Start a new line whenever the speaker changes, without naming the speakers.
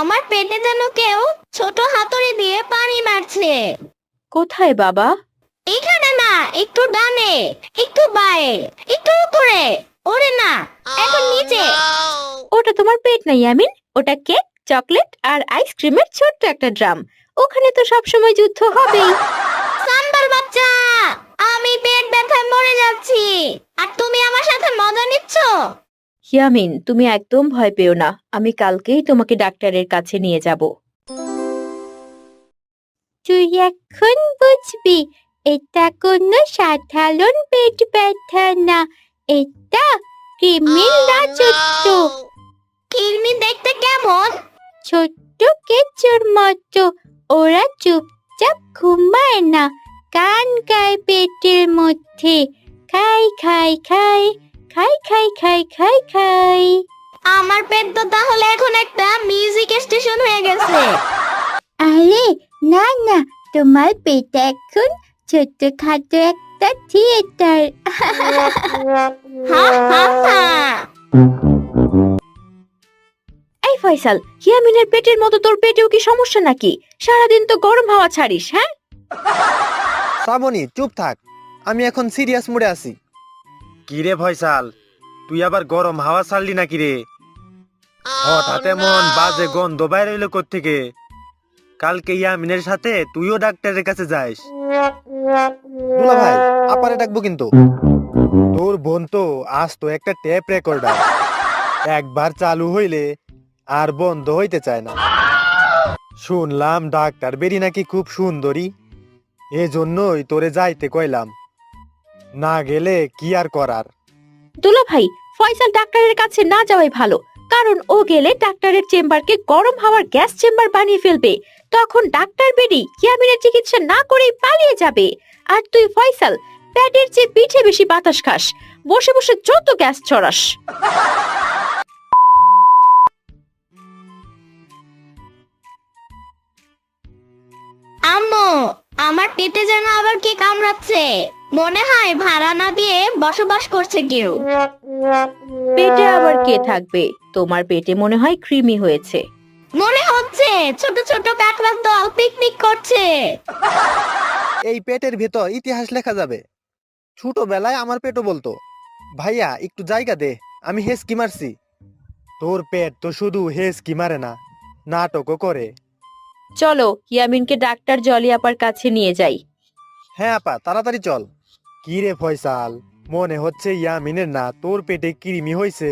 আমার পেটে যেন কেউ ছোট হাতুড়ি দিয়ে পানি মারছে।
কোথায় বাবা?
এখানে না, একটু ডানে, একটু বায়ে, একটু উপরে। ওরে না, এখন নিচে।
ওটা তোমার পেট না ইয়ামিন, ওটা কেক, চকলেট আর আইসক্রিমের ছোট্ট একটা ড্রাম। ওখানে তো সবসময় যুদ্ধ হবেই।
সাম্বার বাচ্চা, আমি পেট ব্যথায় মরে যাচ্ছি, আর তুমি আমার সাথে মজা নিচ্ছ।
ইয়ামিন, তুমি একদম ভয় পেও না, আমি কালকেই তোমাকে ডাক্তারের কাছে নিয়ে যাব। তুই এখন বুঝবি, এটা কোনো সাধারণ পেট ব্যথা না, এটা কৃমির রাজত্ব।
কিডনি দেখতে কেমন?
ছোট্ট কেঁচোর মতো। ওরা চুপচাপ ঘুমায় না, গান গায় পেটের মধ্যে। খাই খাই খাই, খাই খাই খাই খাই খাই।
আমার পেট তো তাহলে এখন একটা মিউজিক স্টেশন হয়ে গেছে।
আরে না না, তোমার পেট এখন ছোট্টখাটো একটা থিয়েটার।
হা হা হা।
এই ফয়সাল, ইয়ামিনের পেটের মতো তোর পেটেও কি সমস্যা নাকি? সারাদিন তো গরম হাওয়া ছাড়িস। হ্যাঁ,
শ্রাবণী চুপ থাক, আমি এখন সিরিয়াস মুডে আছি।
কি রে ফয়সাল, তুই আবার গরম হাওয়া ছাড়লি নাকি রে? হঠাৎ এমন বাজে গন্ধ বাইরে এলো কোত্থেকে? কালকে ইয়ামিনের সাথে তুইও ডাক্তারের কাছে যাস।
দুলা ভাই, আপারে ডাকবো কিন্তু। তোর বোন তো আজ তো একটা টেপ রেকর্ডার, একবার চালু হইলে আর বন্ধ হইতে চায় না। শুনলাম ডাক্তার বেরি নাকি খুব সুন্দরী, এজন্যই তোরে যাইতে কইলাম, না গেলে কি আর করার।
দুলা ভাই, ফয়সাল ডাক্তারের কাছে না যাওয়াই ভালো, কারণ ও গেলে ডাক্তারের চেম্বারকে গরম হাওয়ার গ্যাস চেম্বার বানিয়ে ফেলবে। তখন ডাক্তার বেরি ইয়ামিনের চিকিৎসা না করেই পালিয়ে যাবে। আর তুই ফয়সাল, পেটের চেয়ে পিঠে বেশি বাতাস খাস, বসে বসে যত গ্যাস ছড়াস।
আম্মু, আমার পেটে যেন আবার কে কামড়াচ্ছে। মনে হয় ভাড়া না দিয়ে বসবাস করছে কেউ।
পেটে আবার কে থাকবে? তোমার পেটে মনে হয় কৃমি হয়েছে।
মনে হচ্ছে ছোট ছোট কাকড়ার দল পিকনিক করছে।
এই পেটের ভেতর ইতিহাস লেখা যাবে। ছোটবেলায় আমার পেটও বলতো, ভাইয়া একটু জায়গা দে, আমি হেসকি মারছি। তোর পেট তো শুধু হেসকি মারে না, নাটকও করে।
চলো ইয়ামিনকে ডাক্তার জলি আপার কাছে নিয়ে যাই।
হ্যাঁ আপা, তাড়াতাড়ি চল। কি রে ফয়সাল, মনে হচ্ছে ইয়ামিনের না তোর পেটে কৃমি হয়েছে।